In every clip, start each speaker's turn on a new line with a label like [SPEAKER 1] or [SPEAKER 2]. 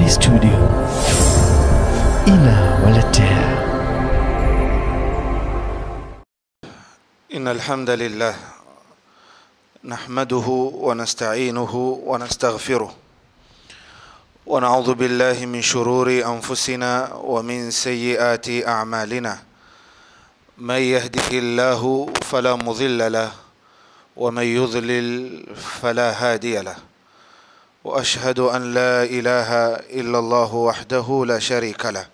[SPEAKER 1] Jamvi Studio inawaletea.
[SPEAKER 2] إن الحمد لله نحمده ونستعينه ونستغفره ونعوذ بالله من شرور أنفسنا ومن سيئات أعمالنا من يهده الله فلا مضل له ومن يضلل فلا هادي له وأشهد أن لا إله إلا الله وحده لا شريك له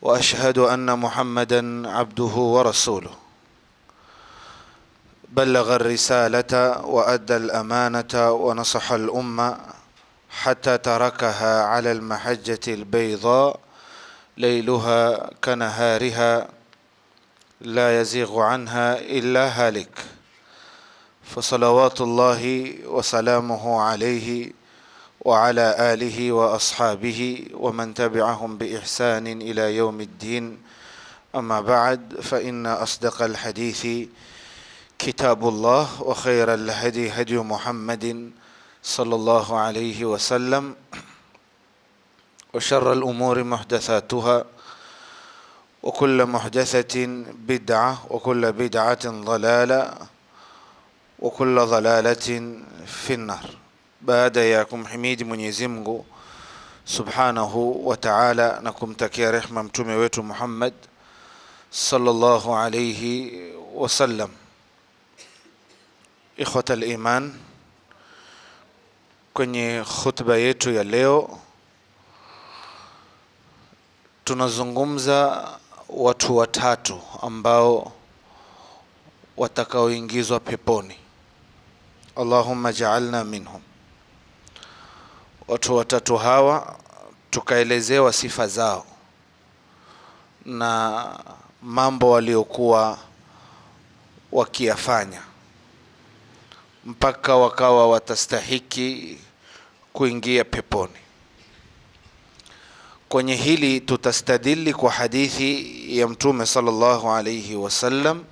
[SPEAKER 2] وأشهد أن محمدا عبده ورسوله بلغ الرسالة وأدى الأمانة ونصح الأمة حتى تركها على المحجة البيضاء ليلها كنهارها لا يزيغ عنها إلا هالك فصلوات الله وسلامه عليه وعلى آله وأصحابه ومن تبعهم بإحسان إلى يوم الدين. أما بعد، فإن أصدق الحديث كتاب الله وخير الهدي هدي محمد صلى الله عليه وسلم وشر الأمور محدثاتها وكل محدثة بدعة وكل بدعة ضلالة وكل ضلالة في النار. Baada ya kumhimidi Mwenyezi Mungu Subhanahu wa Ta'ala na kumtakia rehema mtume wetu Muhammad sallallahu alayhi wasallam, ikhwata al-iman, kwenye khutba yetu ya leo tunazungumza watu watatu ambao watakaoingizwa peponi. Allahumma ja'alna minhum. Watu watatu hawa tukaelezewa sifa zao na mambo waliokuwa wakiyafanya mpaka wakawa watastahiki kuingia peponi. Kwenye hili tutastadili kwa hadithi ya Mtume sallallahu alayhi wasallam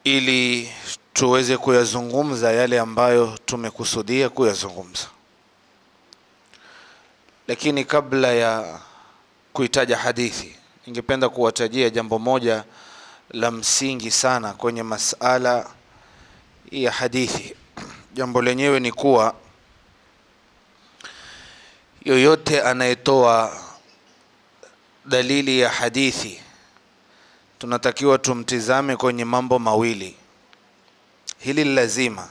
[SPEAKER 2] ili tuweze kuyazungumza yale ambayo tumekusudia kuyazungumza. Lakini kabla ya kuitaja hadithi, ningependa kuwatajia jambo moja la msingi sana kwenye masala ya hadithi. Jambo lenyewe ni kuwa yoyote anayetoa dalili ya hadithi tunatakiwa tumtizame kwenye mambo mawili. Hili lazima.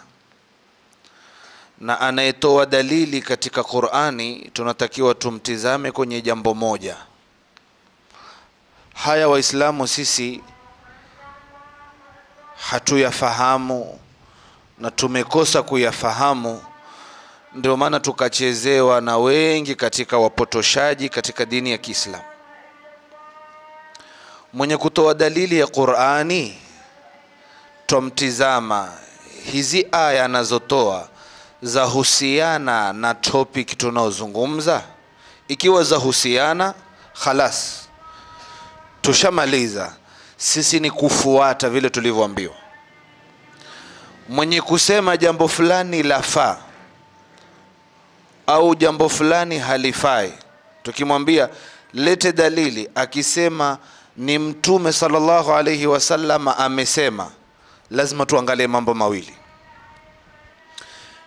[SPEAKER 2] Na anayetoa dalili katika Qur'ani tunatakiwa tumtizame kwenye jambo moja. Haya Waislamu sisi hatuyafahamu na tumekosa kuyafahamu, ndio maana tukachezewa na wengi katika wapotoshaji katika dini ya Kiislamu. Mwenye kutoa dalili ya Qur'ani tumtizama hizi aya anazotoa za husiana na topic tunaozungumza. Ikiwa za husiana, khalas tushamaliza. Sisi ni kufuata vile tulivyoambiwa. Mwenye kusema jambo fulani lafaa au jambo fulani halifai, tukimwambia lete dalili, akisema ni Mtume sallallahu alayhi wasallam amesema, lazima tuangalie mambo mawili.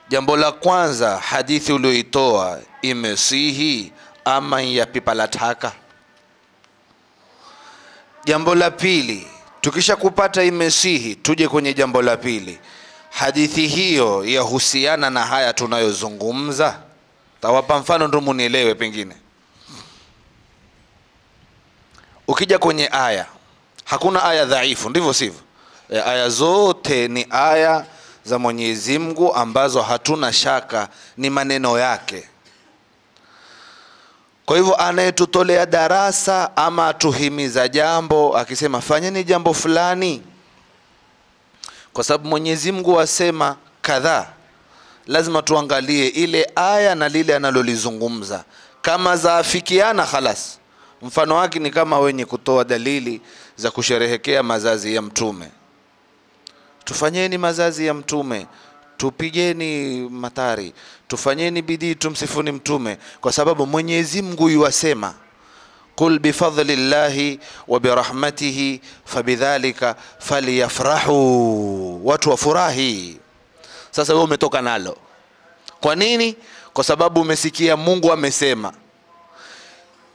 [SPEAKER 2] Jambo la kwanza, hadithi ulioitoa imesihi ama ya pipalataka. Jambo la pili, tukisha kupata imesihi, tuje kwenye jambo la pili. Hadithi hiyo yahusiana na haya tunayozungumza. Tawapa mfano ndio munielewe pengine. Ukija kwenye aya, hakuna aya dhaifu, ndivyo sivyo? Aya zote ni aya za Mwenyezi Mungu ambazo hatuna shaka ni maneno yake. Kwa hivyo anayetutolea darasa ama atuhimiza jambo akisema fanyeni jambo fulani, kwa sababu Mwenyezi Mungu asema kadhaa, lazima tuangalie ile aya na lile analolizungumza. Kama zaafikiana khalas. Mfano wake ni kama wenye kutoa dalili za kusherehekea mazazi ya Mtume. Tufanyeni mazazi ya Mtume, tupigeni matari, tufanyeni bidii tumsifuni mtume, kwa sababu Mwenyezi Mungu yuwasema kul bifadlillahi wa birahmatihi fabidhalika falyafrahu, watu wafurahi. Sasa wewe umetoka nalo. Kwa nini? Kwa sababu umesikia Mungu amesema.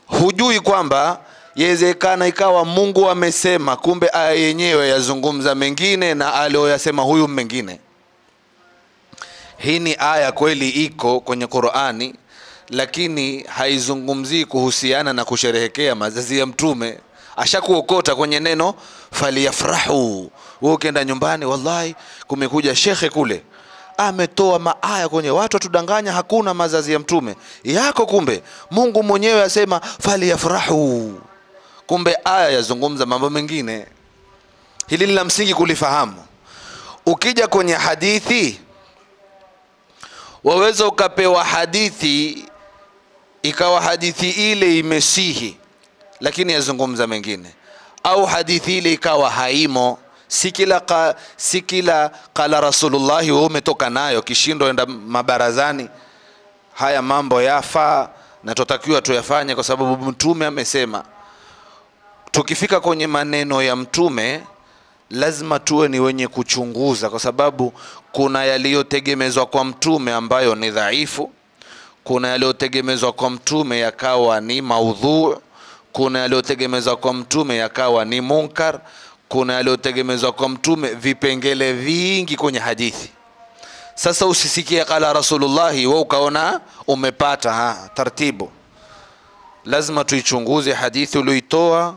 [SPEAKER 2] Hujui kwamba yawezekana ikawa Mungu amesema, kumbe aya yenyewe yazungumza mengine na aliyoyasema huyu mengine. Hii ni aya kweli iko kwenye Qur'ani, lakini haizungumzii kuhusiana na kusherehekea mazazi ya mtume. Ashakuokota kwenye neno faliyafrahu. Wewe ukienda nyumbani, wallahi kumekuja shekhe kule ametoa maaya kwenye watu tudanganya hakuna mazazi ya mtume yako, kumbe Mungu mwenyewe asema faliyafrahu, kumbe aya yazungumza mambo mengine. Hili la msingi kulifahamu. Ukija kwenye hadithi, waweza ukapewa hadithi ikawa hadithi ile imesihi lakini yazungumza mengine, au hadithi ile ikawa haimo, si kila qala Rasulullah wewe umetoka nayo kishindo enda mabarazani. Haya mambo yafaa na tutakiwa tuyafanye kwa sababu mtume amesema. Tukifika kwenye maneno ya mtume lazima tuwe ni wenye kuchunguza, kwa sababu kuna yaliyotegemezwa kwa mtume ambayo ni dhaifu, kuna yaliyotegemezwa kwa mtume yakawa ni maudhu, kuna yaliyotegemezwa kwa mtume yakawa ni munkar, kuna yaliyotegemezwa kwa mtume vipengele vingi kwenye hadithi. Sasa usisikie qala Rasulullah wewe ukaona umepata taratibu. Lazima tuichunguze hadithi ulioitoa,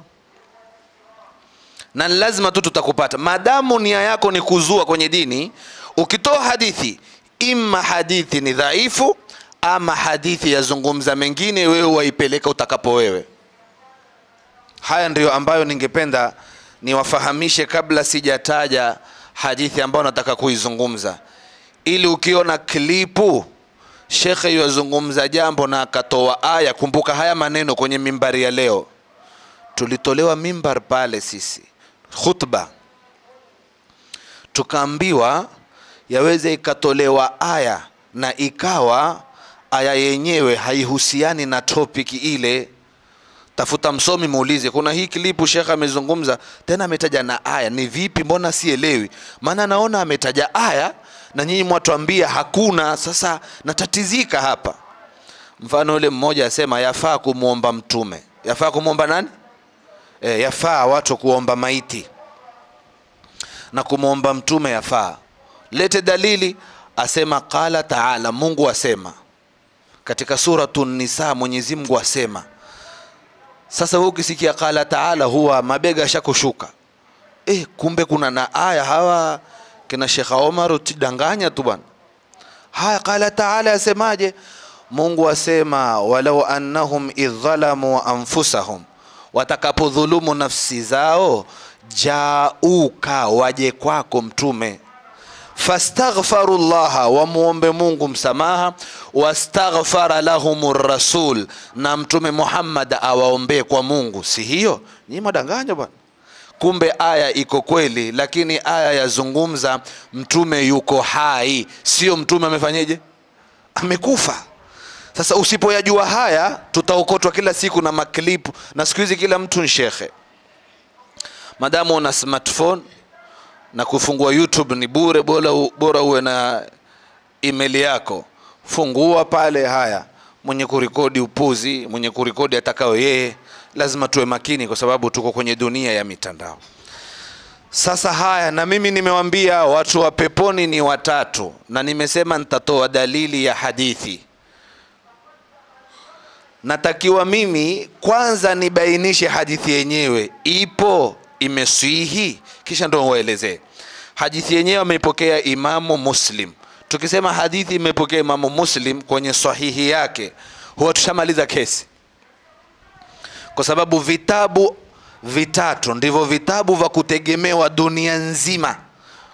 [SPEAKER 2] na lazima tu tutakupata. Madamu nia yako ni kuzua kwenye dini, ukitoa hadithi imma hadithi ni dhaifu ama hadithi yazungumza mengine, wewe waipeleka utakapo wewe. Haya ndiyo ambayo ningependa niwafahamishe kabla sijataja hadithi ambayo nataka kuizungumza, ili ukiona klipu shekhe yazungumza jambo na akatoa aya, kumbuka haya maneno kwenye mimbari ya leo. Tulitolewa mimbar pale sisi khutba, tukaambiwa yaweze ikatolewa aya na ikawa aya yenyewe haihusiani na topic ile. Tafuta msomi muulize, kuna hii klipu shekha amezungumza tena ametaja na aya, ni vipi? Mbona sielewi? Maana naona ametaja aya na nyinyi mwatuambia hakuna. Sasa natatizika hapa. Mfano yule mmoja asema yafaa kumuomba mtume. Yafaa kumuomba nani? Yafaa watu kuomba maiti na kumuomba mtume yafaa. Lete dalili. Asema qala taala, Mungu asema katika suratun Nisa, Mwenyezi Mungu asema. Sasa wewe ukisikia qala taala huwa mabega shakushuka. Kumbe kuna na aya hawa kina Sheikh Omar utidanganya tu bwana. Haya qala taala asemaje? Mungu asema walau annahum idhalamu anfusahum, watakapodhulumu nafsi zao, jauka waje kwako mtume, fastaghfarullaha wa muombe Mungu msamaha, wastaghfara lahumur rasul, na mtume Muhammad awaombe kwa Mungu. Si hiyo? Nyinyi madanganya bwana. Kumbe aya iko kweli, lakini aya yazungumza mtume yuko hai, sio mtume amefanyeje? Amekufa. Sasa usipoyajua haya tutaokotwa kila siku na maklipu, na siku hizi kila mtu ni shekhe. Madamu una smartphone na kufungua YouTube ni bure, bora uwe na email yako, fungua pale. Haya, mwenye kurekodi upuzi, mwenye kurekodi atakao yeye. Lazima tuwe makini kwa sababu tuko kwenye dunia ya mitandao. Sasa haya, na mimi nimewambia watu wa peponi ni watatu, na nimesema nitatoa dalili ya hadithi. Natakiwa mimi kwanza nibainishe hadithi yenyewe ipo, imesihi, kisha ndo waelezee. Hadithi yenyewe ameipokea Imamu Muslim. Tukisema hadithi imepokea Imamu Muslim kwenye sahihi yake, huwa tushamaliza kesi, kwa sababu vitabu vitatu ndivyo vitabu vya kutegemewa dunia nzima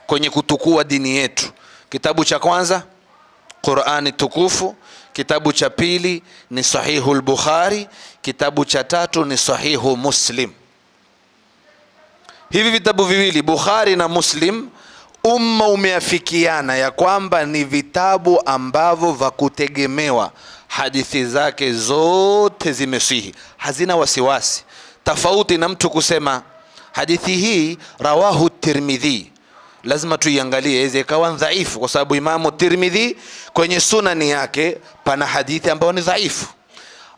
[SPEAKER 2] kwenye kutukua dini yetu. Kitabu cha kwanza Qur'ani tukufu, kitabu cha pili ni Sahihul Bukhari, kitabu cha tatu ni Sahihu Muslim. Hivi vitabu viwili Bukhari na Muslim umma umeafikiana ya kwamba ni vitabu ambavyo vya kutegemewa, hadithi zake zote zimesihi, hazina wasiwasi. Tofauti na mtu kusema hadithi hii rawahu Tirmidhi, lazima tuiangalie iweze ikawa dhaifu, kwa sababu Imamu Tirmidhi kwenye sunani yake pana hadithi ambayo ni dhaifu.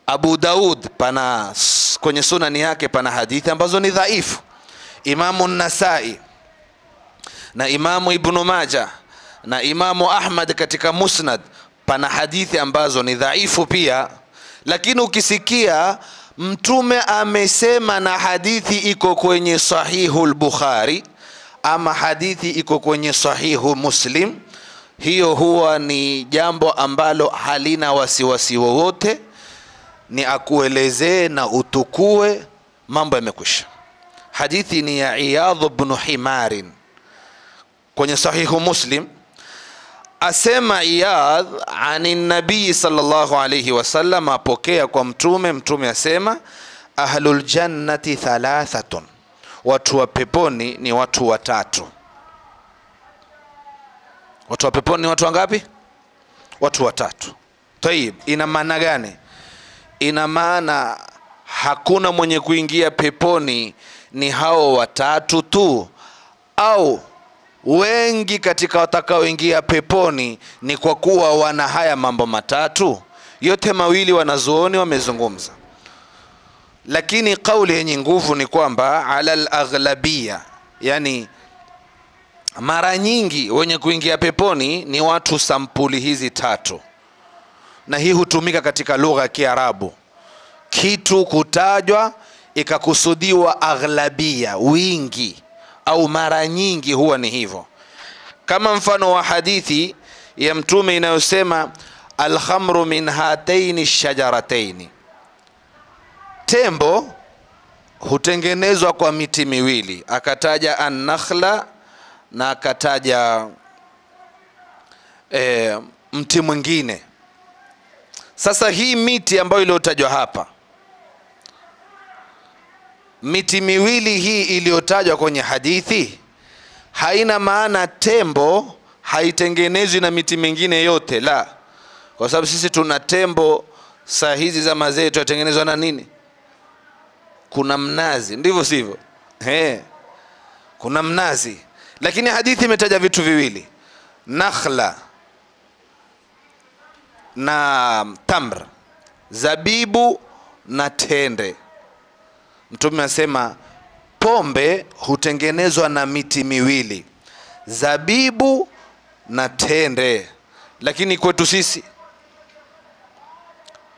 [SPEAKER 2] Abu Daud pana kwenye sunani yake pana hadithi ambazo ni dhaifu. Imamu Nasai na Imamu Ibn Majah na Imamu Ahmad katika Musnad pana hadithi ambazo ni dhaifu pia. Lakini ukisikia mtume amesema na hadithi iko kwenye Sahihul Bukhari ama hadithi iko kwenye Sahihu Muslim, hiyo huwa ni jambo ambalo halina wasiwasi wowote, ni akuelezee na utukue, mambo yamekwisha. Hadithi ni ya Iyadh ibn Himarin kwenye Sahihu Muslim. Asema Iyadh ani nabii sallallahu alayhi wasallam, apokea kwa mtume asema ahlul jannati thalathatun, watu wa peponi ni watu watatu. Watu wa peponi ni watu wangapi? Watu watatu. Tayib, ina maana gani? Ina maana hakuna mwenye kuingia peponi ni hao watatu tu, au wengi katika watakaoingia peponi ni kwa kuwa wana haya mambo matatu? Yote mawili wanazuoni wamezungumza, lakini kauli yenye nguvu ni kwamba ala al-aghlabiyya, yani mara nyingi wenye kuingia peponi ni watu sampuli hizi tatu. Na hii hutumika katika lugha ya Kiarabu, kitu kutajwa ikakusudiwa aghlabia, wingi au mara nyingi, huwa ni hivyo. Kama mfano wa hadithi ya mtume inayosema alkhamru min hataini shajarataini, tembo hutengenezwa kwa miti miwili, akataja an-nakhla na akataja mti mwingine. Sasa hii miti ambayo iliyotajwa hapa, miti miwili hii iliyotajwa kwenye hadithi, haina maana tembo haitengenezwi na miti mingine yote, la. Kwa sababu sisi tuna tembo saa hizi za mazee tunatengenezwa na nini? Kuna mnazi, ndivyo sivyo? Kuna mnazi. Lakini hadithi imetaja vitu viwili, nakhla na tamr, zabibu na tende. Mtume anasema pombe hutengenezwa na miti miwili, zabibu na tende. Lakini kwetu sisi,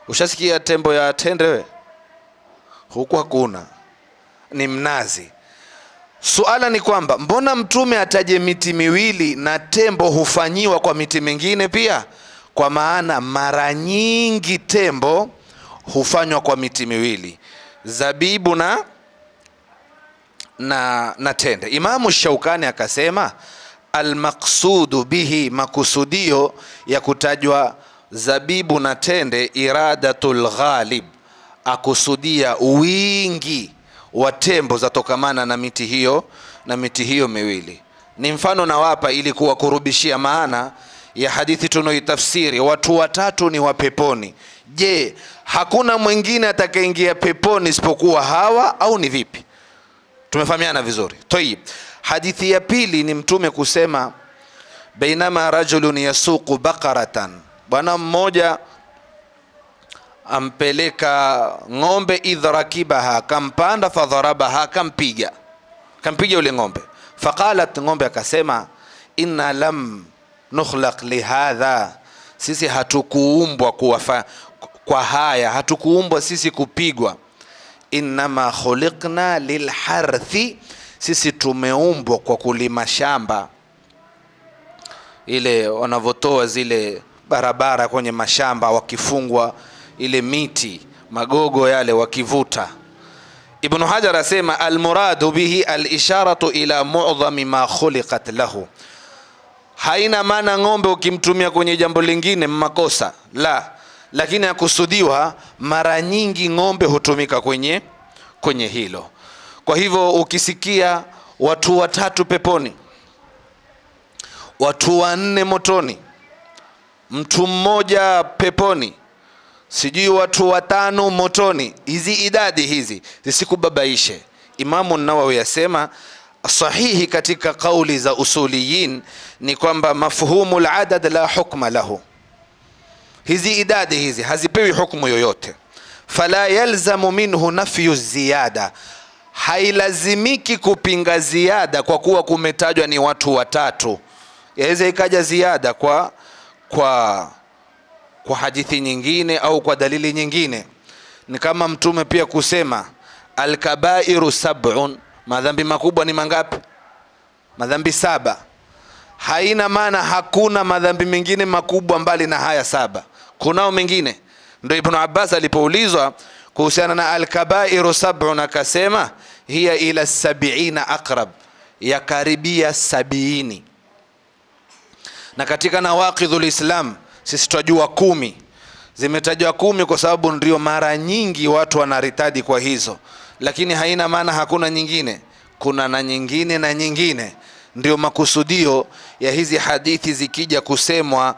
[SPEAKER 2] ushasikia tembo ya tende we? Huku hakuna, ni mnazi. Suala ni kwamba mbona mtume ataje miti miwili na tembo hufanyiwa kwa miti mingine pia? Kwa maana mara nyingi tembo hufanywa kwa miti miwili, zabibu na tende. Imamu Shaukani akasema almaqsudu bihi, makusudio ya kutajwa zabibu na tende, iradatul ghalib, akusudia wingi wa tembo zatokamana na miti hiyo miwili. Ni mfano na wapa ili kuwakurubishia maana ya hadithi tunayoitafsiri, watu watatu ni wa peponi. Je, hakuna mwingine atakayeingia peponi isipokuwa hawa, au ni vipi? Tumefahamiana vizuri? Tayib. Hadithi ya pili ni mtume kusema bainama rajulun yasuqu baqaratan, bwana mmoja ampeleka ng'ombe, idhrakibaha, kampanda, fadharabaha, kampiga yule ng'ombe. Faqalat, ng'ombe akasema inna lam nukhlaq lihadha, sisi hatukuumbwa kwa haya, hatukuumbwa sisi kupigwa. Innama khuliqna lilharthi, sisi tumeumbwa kwa kulima shamba. Ile wanavotoa zile barabara kwenye mashamba, wakifungwa ile miti magogo yale wakivuta. Ibn Hajar asema almuradu bihi alisharatu ila mu'dhami ma khuliqat lahu, haina maana ng'ombe ukimtumia kwenye jambo lingine makosa, la. Lakini akusudiwa mara nyingi ng'ombe hutumika kwenye hilo. Kwa hivyo ukisikia watu watatu peponi, watu 4 motoni, mtu mmoja peponi, sijui watu 5 motoni. Hizi idadi hizi zisikubabaishe. Imamu Nawawi yasema sahihi katika kauli za usuliyin ni kwamba mafhumul adad la hukma lahu. Hizi idadi hizi hazipewi hukumu yoyote. Fala yalzamu minhu nafyu ziyada, hailazimiki kupinga ziada kwa kuwa kumetajwa ni watu 3. Yaweza ikaja ziada kwa hadithi nyingine au kwa dalili nyingine. Ni kama mtume pia kusema al-kabairu sab'un, madhambi makubwa ni mangapi? Madhambi 7. Haina maana hakuna madhambi mengine makubwa mbali na haya 7. Kunao mengine. Ndio Ibn Abbas alipoulizwa kuhusiana na al-kabairu sab'un akasema hiya ila 70 aqrab, ya karibia 70. Na katika nawaqidhul Islam sisi tunajua 10. Zimetajwa 10 kwa sababu ndio mara nyingi watu wanaritadi kwa hizo, lakini haina maana hakuna nyingine. Kuna na nyingine na nyingine. Ndio makusudio ya hizi hadithi zikija kusemwa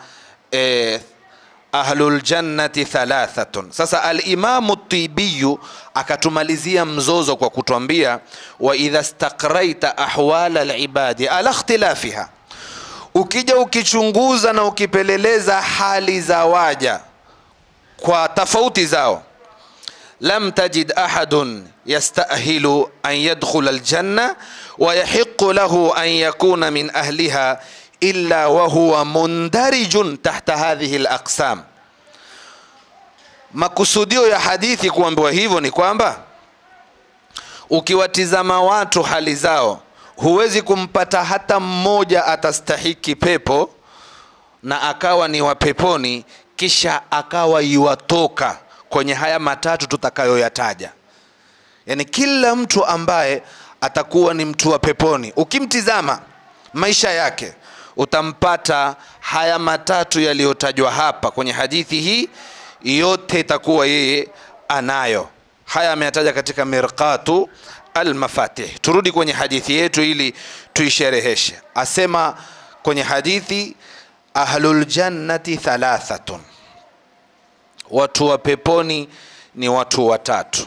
[SPEAKER 2] ahlul jannati 3. Sasa al-Imam at-Tibi akatumalizia mzozo kwa kutuambia wa idha istaqraita ahwal al-ibadi ala ikhtilafiha, ukija ukichunguza na ukipeleleza hali za waja kwa tofauti zao, lam tajid ahadun yastahilu an yadkhula aljanna wa yahiqqu lahu an yakuna min ahliha illa wa huwa mundarijun tahta hadhihi alaqsam. Makusudio ya hadithi kuambiwa hivyo ni kwamba ukiwatizama watu hali zao, huwezi kumpata hata mmoja atastahiki pepo na akawa ni wa peponi kisha akawa yuwatoka kwenye haya 3 tutakayoyataja. Yani kila mtu ambaye atakuwa ni mtu wa peponi, ukimtizama maisha yake utampata haya 3 yaliyotajwa hapa kwenye hadithi hii, yote itakuwa yeye anayo. Haya ameyataja katika Mirqatu al-Mafatih. Turudi kwenye hadithi yetu ili tuishereheshe. Asema kwenye hadithi ahlul jannati 3, watu wa peponi ni watu 3.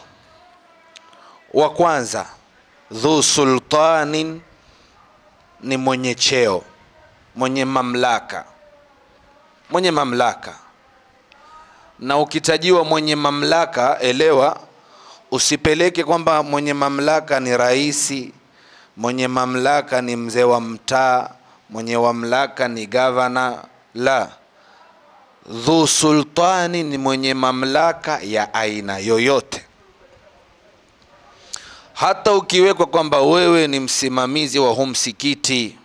[SPEAKER 2] Wa kwanza dhu sultanin, ni mwenye cheo, mwenye mamlaka. Mwenye mamlaka. Na ukitajiwa mwenye mamlaka, elewa usipeleke kwamba mwenye mamlaka ni raisi, mwenye mamlaka ni mzee wa mtaa, mwenye mamlaka ni gavana. La, dhu sultani ni mwenye mamlaka ya aina yoyote. Hata ukiwekwa kwamba wewe ni msimamizi wa huu msikiti,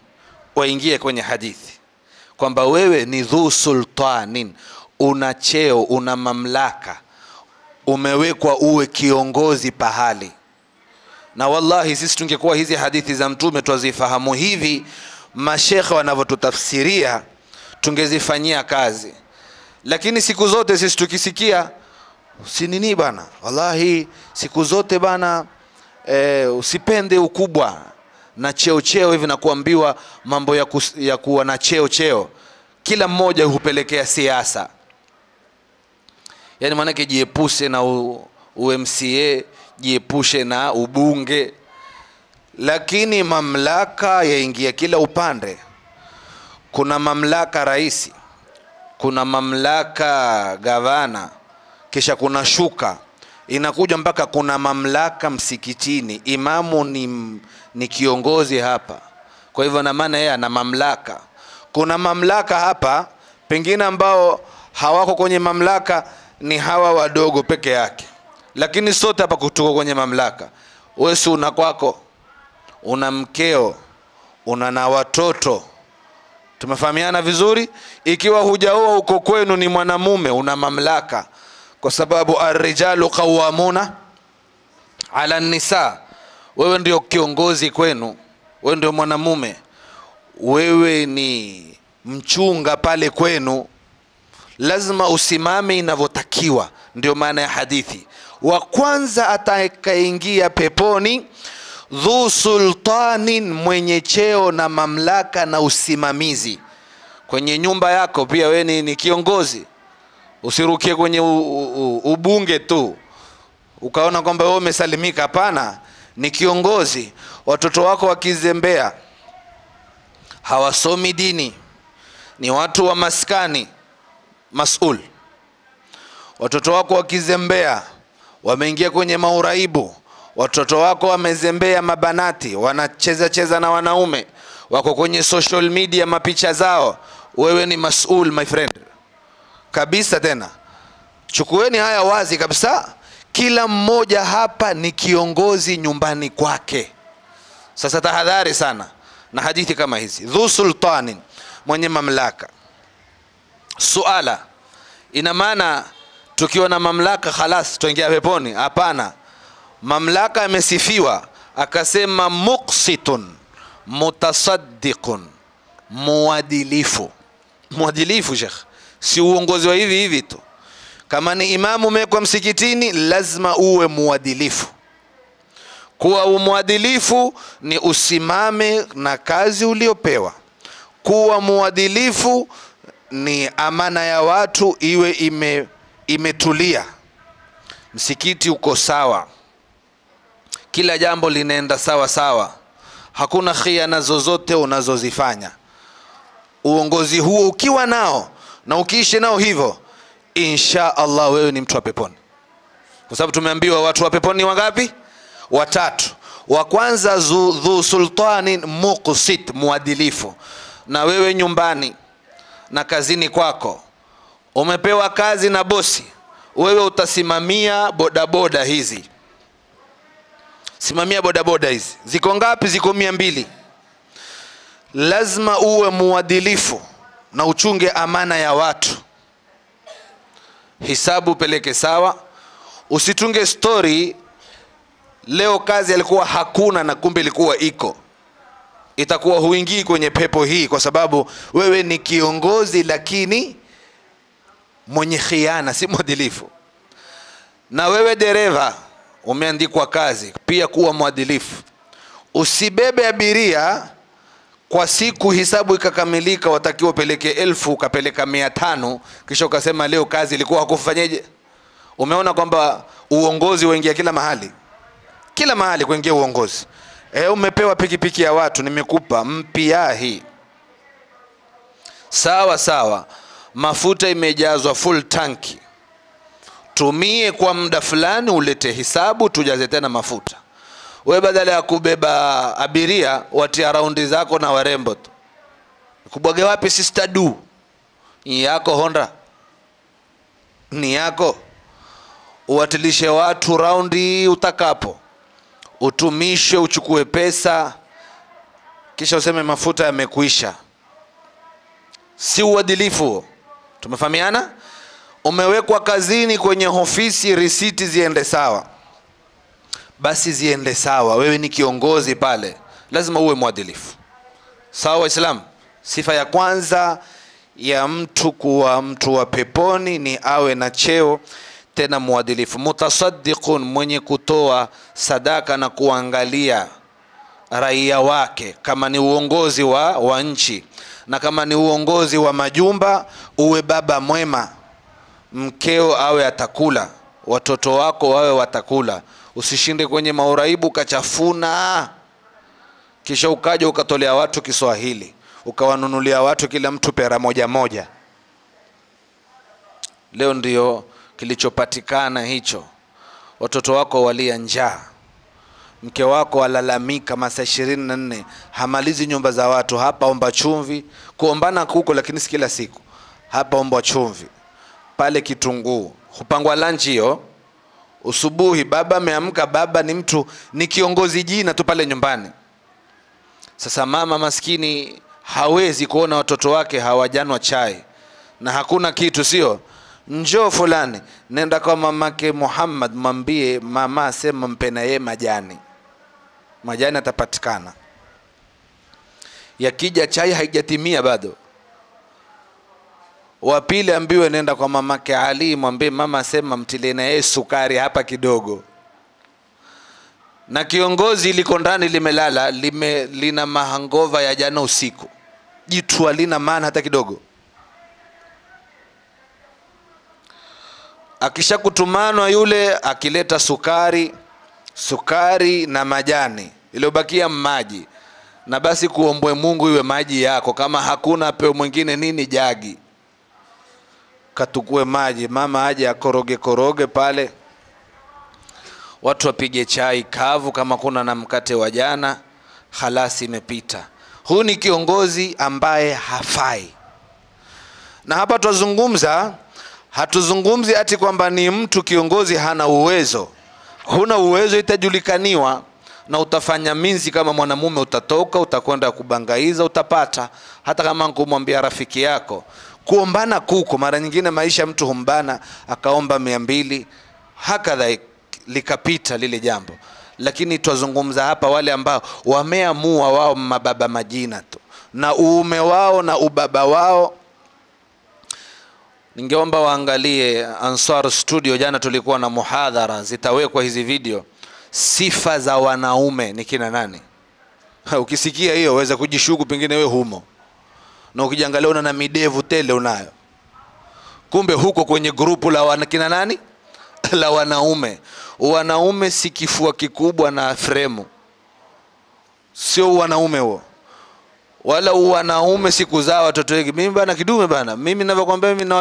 [SPEAKER 2] waingie kwenye hadithi kwamba wewe ni dhu sultanin, una cheo, una mamlaka, umewekwa uwe kiongozi pahali. Na wallahi sisi tungekuwa hizi hadithi za mtume tuzifahamu hivi mashekhe wanavyotutafsiria, tungezifanyia kazi. Lakini siku zote sisi tukisikia si nini bana, wallahi siku zote bana usipende ukubwa na cheo hivi na kuambiwa mambo ya kuwa na cheo. Kila mmoja hupelekea siasa. Yani manake jiepushe na UMCA, jiepushe na ubunge. Lakini mamlaka yaingia kila upande. Kuna mamlaka raisi, kuna mamlaka gavana, kisha kuna shuka inakuja mpaka kuna mamlaka msikitini. Imamu ni kiongozi hapa, kwa hivyo na maana yeye ana mamlaka. Kuna mamlaka hapa pengine ambao hawako kwenye mamlaka ni hawa wadogo peke yake, lakini sote hapa kutuko kwenye mamlaka. Wewe si una kwako, una mkeo, una na watoto. Tumefahamiana vizuri? Ikiwa hujaoa uko kwenu ni mwanamume, una mamlaka, kwa sababu ar-rijalu qawwamuna ala an-nisa. Wewe ndio kiongozi kwenu, wewe ndio mwanamume, wewe ni mchunga pale kwenu, lazima usimame inavyotakiwa. Ndio maana ya hadithi, wa kwanza atakaingia peponi Dhu sultanin, mwenye cheo na mamlaka na usimamizi. Kwenye nyumba yako pia wewe ni kiongozi. Usirukie kwenye ubunge tu ukaona kwamba wewe umesalimika. Hapana, ni kiongozi. Watoto wako wakizembea, hawasomi dini, ni watu wa maskani, masul. Watoto wako wakizembea, wameingia kwenye mauraibu. Watoto wako wamezembea mabanati, wanacheza na wanaume, wako kwenye social media mapicha zao. Wewe ni masul, my friend. Kabisa tena. Chukueni haya wazi kabisa. Kila mmoja hapa ni kiongozi nyumbani kwake. Sasa tahadhari sana na hadithi kama hizi. Dhu sultanin, mwenye mamlaka. Suala, ina maana tukiwa na mamlaka khalas tuingia peponi? Hapana. Mamlaka imesifiwa, akasema muqsitun, mutasaddiqun, muadilifu. Muadilifu Sheikh, si uongozi wa hivi hivi tu. Kama ni imamu umewekwa msikitini, lazima uwe muadilifu. Kuwa muadilifu ni usimame na kazi uliopewa. Kuwa muadilifu ni amana ya watu iwe imetulia. Msikiti uko sawa, kila jambo linaenda sawa sawa, hakuna khiana zozote unazozifanya. Uongozi huo ukiwa nao na ukiishi nao hivyo, insha Allah wewe ni mtu wa peponi. Kwa sababu tumeambiwa watu wa peponi wangapi? Watatu. Wa kwanza dhu sultanin muqsit, muadilifu. Na wewe nyumbani na kazini kwako umepewa kazi na bosi, wewe utasimamia bodaboda hizi. Simamia bodaboda hizi. Ziko ngapi? Ziko 200. Lazima uwe muadilifu na uchunge amana ya watu. Hisabu peleke sawa. Usitunge story leo kazi alikuwa hakuna na kumbe ilikuwa iko. Itakuwa huingii kwenye pepo hii, kwa sababu wewe ni kiongozi lakini mwenye khiana, si mwadilifu. Na wewe dereva umeandikwa kazi pia kuwa mwadilifu. Usibebe abiria kwa siku hisabu ikakamilika watakiwa peleke 1000 ukapeleka 500 kisha ukasema leo kazi ilikuwa hakufanyeje. Umeona kwamba uongozi waingia kila mahali. Kila mahali kuingia uongozi. Umepewa pikipiki ya watu, nimekupa mpya hii. Sawa sawa. Mafuta imejazwa full tanki. Tumie kwa muda fulani, ulete hisabu tujaze tena mafuta. Wewe badala ya kubeba abiria watia raundi zako na warembo tu. Kubwage wapi sister du? Ni yako Honda. Ni yako. Uwatilishe watu raundi utakapo. Utumishe, uchukue pesa, kisha useme mafuta yamekuisha. Si uadilifu. Tumefahamiana? Umewekwa kazini kwenye ofisi, risiti ziende sawa. Basi ziende sawa. Wewe ni kiongozi pale, lazima uwe mwadilifu. Sawa Waislamu? Sifa ya kwanza ya mtu kuwa mtu wa peponi ni awe na cheo tena mwadilifu. Mutasaddiqun, mwenye kutoa sadaka na kuangalia raia wake. Kama ni uongozi wa nchi na kama ni uongozi wa majumba, uwe baba mwema. Mkeo awe atakula, watoto wako wawe watakula. Usishinde kwenye mauraibu kachafuna, kisha ukaja ukatolea watu Kiswahili, ukawanunulia watu kila mtu pera moja moja. Leo ndio kilichopatikana hicho. Watoto wako walia njaa, mke wako alalamika masaa 24, hamalizi nyumba za watu. Hapa omba chumvi, kuombana kuko lakini si kila siku. Hapa omba chumvi, pale kitunguu. Hupangwa lunch hiyo. Usubuhi baba ameamka, baba ni mtu, ni kiongozi jina tu pale nyumbani. Sasa mama maskini hawezi kuona watoto wake hawajanwa chai na hakuna kitu, sio? Njoo fulani, nenda kwa mamake Muhammad, mwambie mama asema mpena yeye majani. Majani atapatikana. Yakija chai haijatimia bado. Wa pili ambiwe nenda kwa mamake Ali, mwambie mama asema mtilie na yeye sukari hapa kidogo. na kiongozi liko ndani limelala, lina mahangova ya jana usiku, jitu halina maana hata kidogo. Akishakutumanwa yule, akileta sukari na majani, iliyobakia maji, na basi kuombwe Mungu iwe maji yako, kama hakuna peo mwingine nini, jagi katukue maji, mama aje akoroge pale, watu wapige chai kavu kama kuna na mkate wa jana, halasi imepita. Huu ni kiongozi ambaye hafai. Na hapa hatuzungumzi ati kwamba ni mtu kiongozi hana uwezo. Huna uwezo itajulikaniwa, na utafanya minzi kama mwanamume, utatoka utakwenda kubangaiza, utapata. Hata kama kumwambia rafiki yako, kuombana kuko mara nyingine, maisha mtu humbana akaomba 200 hakadha likapita lile jambo. Lakini twazungumza hapa wale ambao wameamua wao mababa majina tu, na uume wao na ubaba wao. Ningeomba waangalie Ansar Studio, jana tulikuwa na muhadhara, zitawekwa hizi video, sifa za wanaume ni kina nani. Ukisikia hiyo waweza kujishuku pengine we humo, na ukijiangalia una na midevu tele unayo, kumbe huko kwenye grupu la kina nani, la wanaume. Wanaume si kifua kikubwa na fremu, sio wanaume huo. Wala wanaume si kuzaa watoto wengi. Mimi bana kidume bana, mimi ninavyokuambia, mimi na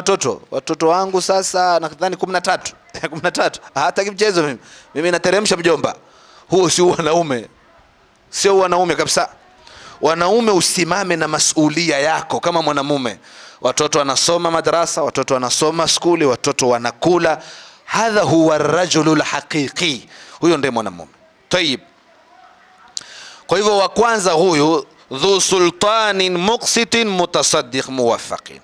[SPEAKER 2] watoto wangu sasa nadhani 13 hata kimchezo mimi nateremsha mjomba. Huo si wanaume, sio wanaume kabisa. Wanaume usimame na masulia yako kama mwanamume. Watoto wanasoma madrasa, watoto wanasoma skuli, watoto wanakula. Hadha huwa ar-rajulul haqiqi, huyo ndiye mwanamume. Tayib, kwa hivyo wa kwanza huyu dhu sultanin muqsitin mutasaddiq muwaffaqin.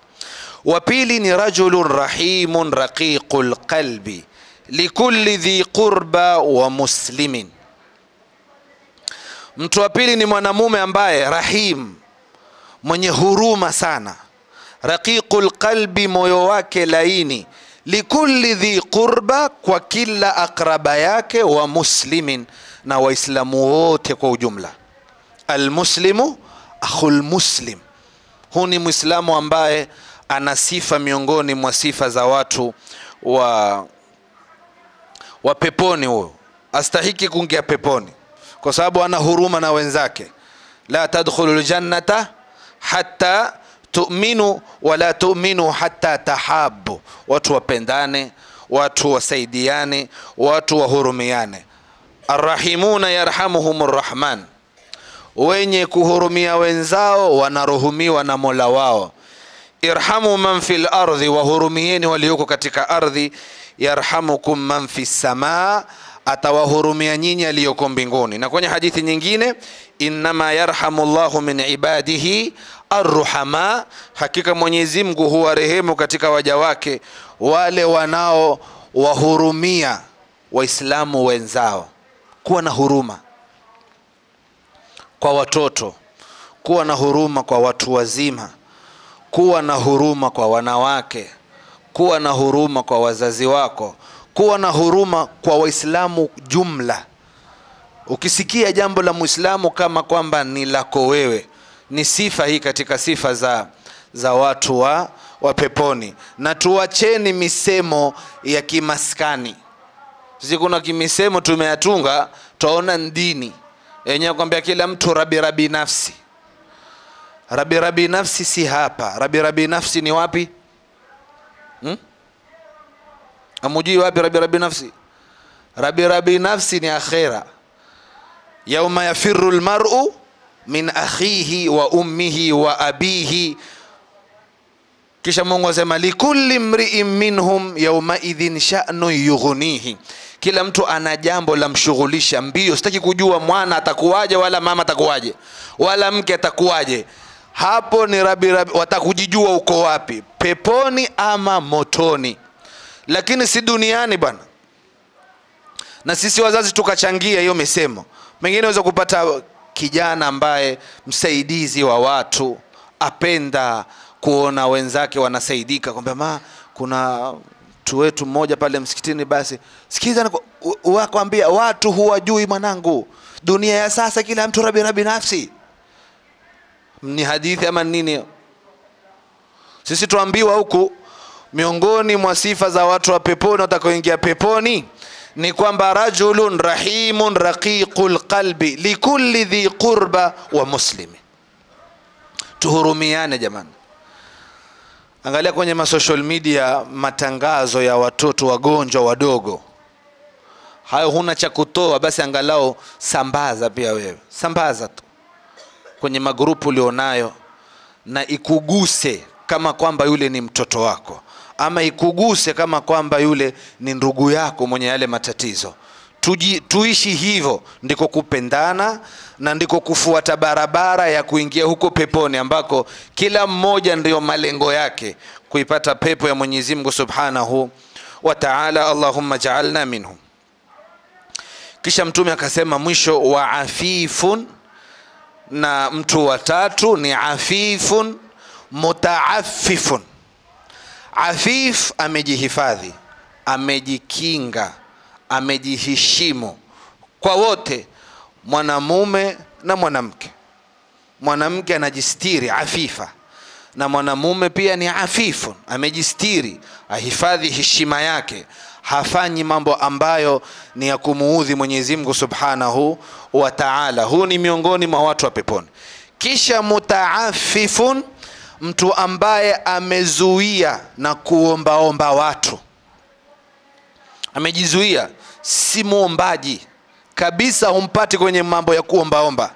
[SPEAKER 2] Wa pili ni rajulun rahimun raqiqul qalbi likulli dhi qurba wa muslimin. Mtu wa pili ni mwanamume ambaye rahim, mwenye huruma sana, raqiqul qalbi, moyo wake laini, likulli dhi qurba, kwa kila akraba yake, wa muslimin, na waislamu wote kwa ujumla. Almuslimu akhul muslim, huu ni muislamu ambaye ana sifa miongoni mwa sifa za watu wa peponi. Huyo astahiki kuingia peponi kwa sababu ana huruma na wenzake. La tadkhulul jannata hatta tu'minu wala tu'minu hatta tahabbu, watu wapendane, watu wasaidiane, watu wahurumiane. Arrahimuna yarhamuhumur rahman, wenye kuhurumia wenzao wanaruhumiwa na Mola wao. Irhamu man fil ardhi, wahurumieni walioko katika ardhi. Yarhamukum man fis samaa, atawahurumia nyinyi aliyoko mbinguni. Na kwenye hadithi nyingine, innama yarhamullahu min ibadihi arruhama, hakika Mwenyezi Mungu huwa rehemu katika waja wake wale wanao wahurumia waislamu wenzao. Kuwa na huruma kwa watoto, kuwa na huruma kwa watu wazima, kuwa na huruma kwa wanawake, kuwa na huruma kwa wazazi wako, kuwa na huruma kwa waislamu jumla. Ukisikia jambo la muislamu kama kwamba ni lako wewe, ni sifa hii katika sifa za watu wa peponi. Na tuacheni misemo ya kimaskani. Sisi kuna kimisemo tumeyatunga, tuona ndini yenyewe kwambia kila mtu rabi nafsi. Rabi nafsi si hapa. Rabi nafsi ni wapi? Amujui wapi rabi nafsi? Rabi nafsi ni akhira. Yauma yafirru almar'u min akhihi wa ummihi wa abihi. Kisha Mungu asema likulli mri'in minhum yawma idhin sha'nu yughnihi, kila mtu ana jambo la mshughulisha mbio. Sitaki kujua mwana atakuwaje wala mama atakuwaje wala mke atakuwaje. Hapo ni rabi, watakujijua uko wapi, peponi ama motoni, lakini si duniani bwana. Na sisi wazazi tukachangia hiyo misemo. Mengine unaweza kupata kijana ambaye msaidizi wa watu, apenda kuona wenzake wanasaidika, kwamba kuna mtu wetu mmoja pale msikitini, basi sikiza wakwambia watu huwajui mwanangu, dunia ya sasa kila mtu rabi nafsi. Ni hadithi ama nini? Sisi tuambiwa huku miongoni mwa sifa za watu wa peponi watakaoingia peponi ni kwamba rajulun rahimun raqiqul qalbi likulli dhi qurba wa muslimi. Tuhurumiane jamani. Angalia kwenye social media matangazo ya watoto wagonjwa wadogo. Hayo huna cha kutoa, basi angalau sambaza pia wewe. Sambaza tu kwenye magrupu ulionayo, na ikuguse kama kwamba yule ni mtoto wako, ama ikuguse kama kwamba yule ni ndugu yako mwenye yale matatizo. Tuishi hivyo, ndiko kupendana na ndiko kufuata barabara ya kuingia huko peponi, ambako kila mmoja ndio malengo yake, kuipata pepo ya Mwenyezi Mungu Subhanahu wa Ta'ala. Allahumma ja'alna minhum. Kisha Mtume akasema mwisho wa afifun, na mtu wa tatu ni afifun mutaaffifun. Afif amejihifadhi, amejikinga, amejiheshimu kwa wote, mwanamume na mwanamke. Mwanamke anajistiri, afifa, na mwanamume pia ni afifun, amejistiri, ahifadhi heshima yake, hafanyi mambo ambayo ni ya kumuudhi Mwenyezi Mungu Subhanahu wa Ta'ala. Huu ni miongoni mwa watu wa peponi. Kisha mutaaffifun, mtu ambaye amezuia na kuombaomba watu, amejizuia, si muombaji kabisa, humpati kwenye mambo ya kuombaomba.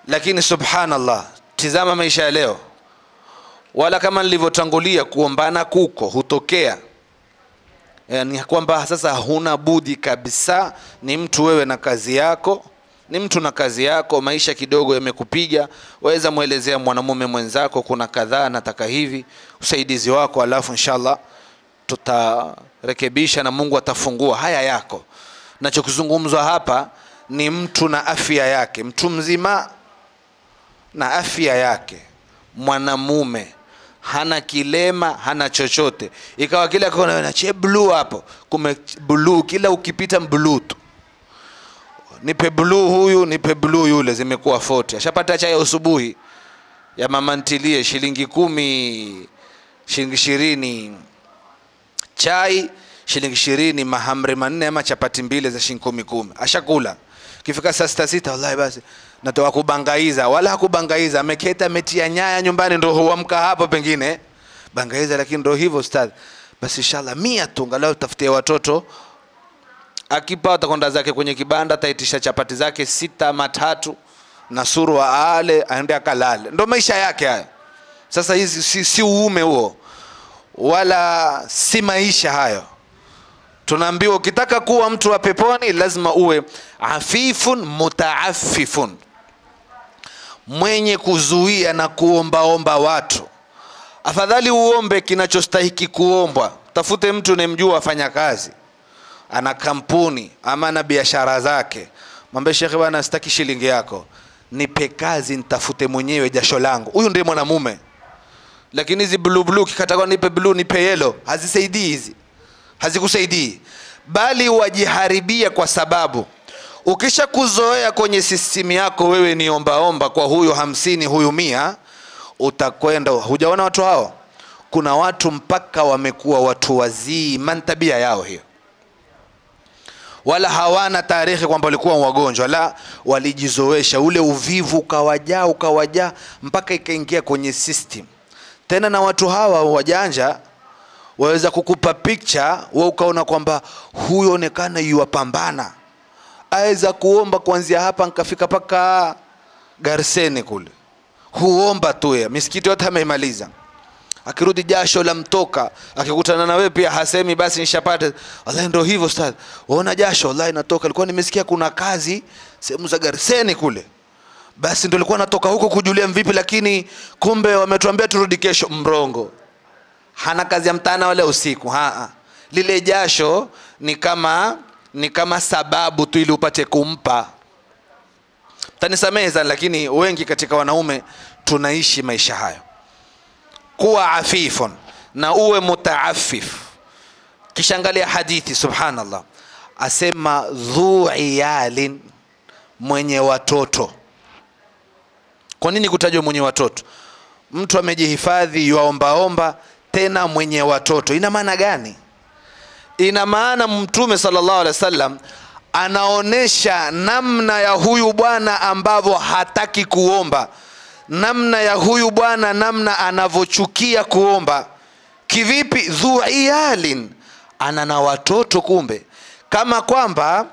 [SPEAKER 2] Lakini subhanallah, tizama maisha ya leo, wala kama nilivyotangulia, kuombana kuko hutokea, yani kwamba sasa huna budi kabisa. Ni mtu wewe na kazi yako, ni mtu na kazi yako, maisha kidogo yamekupiga, waweza muelezea mwanamume mwenzako, kuna kadhaa nataka hivi, usaidizi wako, alafu inshallah tutarekebisha na Mungu atafungua haya yako. Nachokuzungumzwa hapa ni mtu na afya yake, mtu mzima na afya yake, mwanamume hana kilema, hana chochote, ikawa kila kona na che blue hapo, kume blue, kila ukipita blue tu, nipe blue huyu, nipe blue yule, zimekuwa 40. Ashapata chai asubuhi ya mama ntilie shilingi 10, shilingi 20, chai shilingi 20, mahamri 4 ama chapati 2 za shilingi 10. Ashakula. Kifika saa 6 wallahi basi natoa kubangaiza, wala hakubangaiza, ameketa metia nyaya nyumbani, ndio huamka hapo pengine bangaiza. Lakini ndio hivyo ustadhi, basi inshallah 100 tu angalau tafutie watoto, akipata konda zake kwenye kibanda, taitisha chapati zake 6 ama 3 na suru aale, aende akalale. Ndio maisha yake haya. Sasa hizi si uume huo, wala si maisha hayo. Tunaambiwa ukitaka kuwa mtu wa peponi lazima uwe afifun mutaaffifun, mwenye kuzuia na kuombaomba watu. Afadhali uombe kinachostahiki kuombwa. Tafute mtu unemjua afanya kazi, ana kampuni ama na biashara zake, mwambie shekhi bwana, sitaki shilingi yako, nipe kazi nitafute mwenyewe jasho langu. Huyu ndiye mwanamume. Lakini hizi blue kikatakuwa nipe blue nipe yellow, hazisaidii hizi, hazikusaidii, bali wajiharibia. Kwa sababu ukisha kuzoea kwenye system yako wewe ni ombaomba, kwa huyu 50 huyu 100, utakwenda. Hujaona watu hao? Kuna watu mpaka wamekuwa watu wazima, tabia yao hiyo, wala hawana tarehe kwamba walikuwa wagonjwa, la, walijizoesha ule uvivu ukawajaa mpaka ikaingia kwenye system. Tena na watu hawa wajanja waweza kukupa picture wewe ukaona kwamba huyo onekana yuwapambana, aweza kuomba kuanzia hapa nikafika paka Garseni kule, huomba tu ya misikiti yote ameimaliza, akirudi jasho la mtoka, akikutana na wewe pia hasemi basi nishapata. Wallahi ndio hivyo ustadhi, unaona jasho wallahi natoka, alikuwa nimesikia kuna kazi sehemu za Garseni kule, basi ndio alikuwa natoka huko kujulia mvipi, lakini kumbe wametuambia turudi kesho. Mrongo, hana kazi ya mtana wala usiku. Lile jasho ni kama sababu tu ili upate kumpa. Tanisamehe sana, lakini wengi katika wanaume tunaishi maisha hayo. Kuwa afifun na uwe mutaaffif. Kisha angalia hadithi, subhanallah, asema dhu iyalin, mwenye watoto. Kwa nini kutajwa mwenye watoto? Mtu amejihifadhi yuaombaomba, tena mwenye watoto, ina maana gani? Ina maana Mtume sallallahu alaihi wasallam anaonesha namna ya huyu bwana ambavyo hataki kuomba, namna ya huyu bwana namna anavochukia kuomba. Kivipi? Dhu iyalin, ana na watoto. Kumbe kama kwamba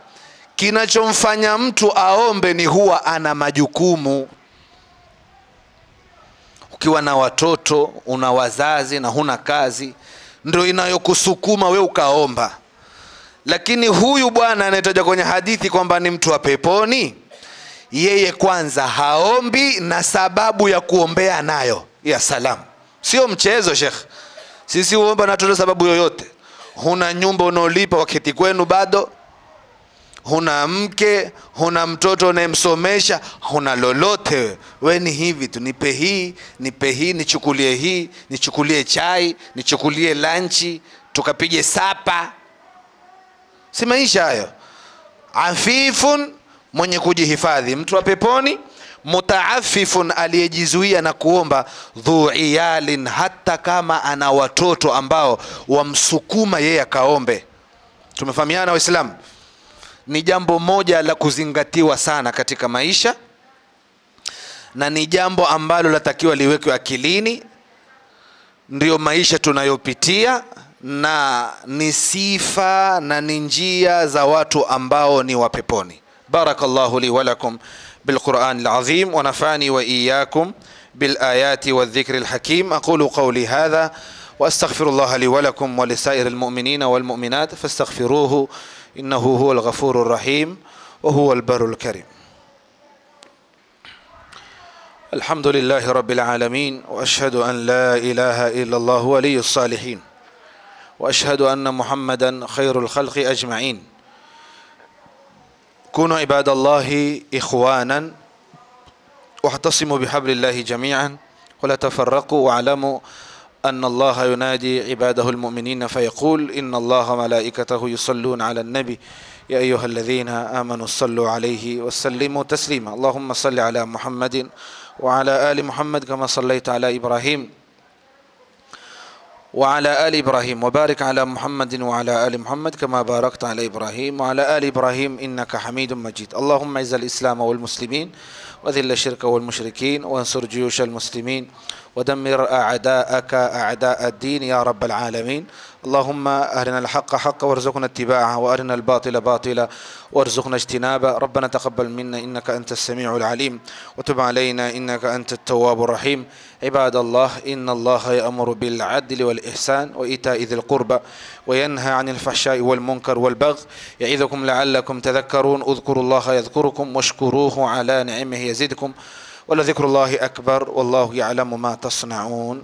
[SPEAKER 2] kinachomfanya mtu aombe ni huwa ana majukumu. Ukiwa na watoto, una wazazi na huna kazi, ndio inayokusukuma we ukaomba. Lakini huyu bwana anayetaja kwenye hadithi kwamba ni mtu wa peponi, yeye kwanza haombi na sababu ya kuombea nayo. Ya salam, sio mchezo Sheikh. Sisi uomba na tuto sababu yoyote. Huna nyumba unaolipa wakati kwenu bado, huna mke, huna mtoto unayemsomesha, huna lolote. We ni hivi tu, nipe hii, nipe hii, nichukulie hii, nichukulie chai, nichukulie lunchi, tukapige sapa. Si maisha hayo. Afifun, mwenye kujihifadhi, mtu wa peponi. Mutaafifun, aliyejizuia na kuomba. Dhu iyalin, hata kama ana watoto ambao wamsukuma yeye akaombe. Tumefahamiana Waislamu? Ni jambo moja la kuzingatiwa sana katika maisha, na ni jambo ambalo latakiwa liwekwe akilini. Ndio maisha tunayopitia, na ni sifa na ni njia za watu ambao ni wa peponi. Barakallahu li wa lakum بالقرآن العظيم ونفعني وإياكم بالآيات والذكر الحكيم. أقول قولي هذا وأستغفر الله لي ولكم ولسائر المؤمنين والمؤمنات فاستغفروه إنه هو الغفور الرحيم وهو البر الكريم. الحمد لله رب العالمين، وأشهد أن لا إله إلا الله ولي الصالحين، وأشهد أن محمدا خير الخلق أجمعين. كونوا عباد الله إخوانا واعتصموا بحبل الله جميعا ولا تفرقوا، واعلموا أن الله ينادي عباده المؤمنين فيقول إن الله ملائكته يصلون على النبي يا أيها الذين آمنوا صلوا عليه وسلموا تسليما. اللهم صل على محمد وعلى آل محمد كما صليت على إبراهيم وعلى آل إبراهيم، وبارك على محمد وعلى آل محمد كما باركت على إبراهيم وعلى آل إبراهيم إنك حميد مجيد. اللهم اعز الإسلام والمسلمين وذل الشرك والمشركين وانصر جيوش المسلمين ودمر أعداءك أعداء الدين يا رب العالمين. اللهم أرنا الحق حقا وارزقنا اتباعه، وأرنا الباطل باطلا وارزقنا اجتنابه. ربنا تقبل منا إنك أنت السميع العليم، وتب علينا إنك أنت التواب الرحيم. عباد الله، إن الله يأمر بالعدل والإحسان وإيتاء ذي القربى وينهى عن الفحشاء والمنكر والبغي يعظكم لعلكم تذكرون. اذكروا الله يذكركم واشكروه على نعمه يزدكم ولذكر الله أكبر والله يعلم ما تصنعون.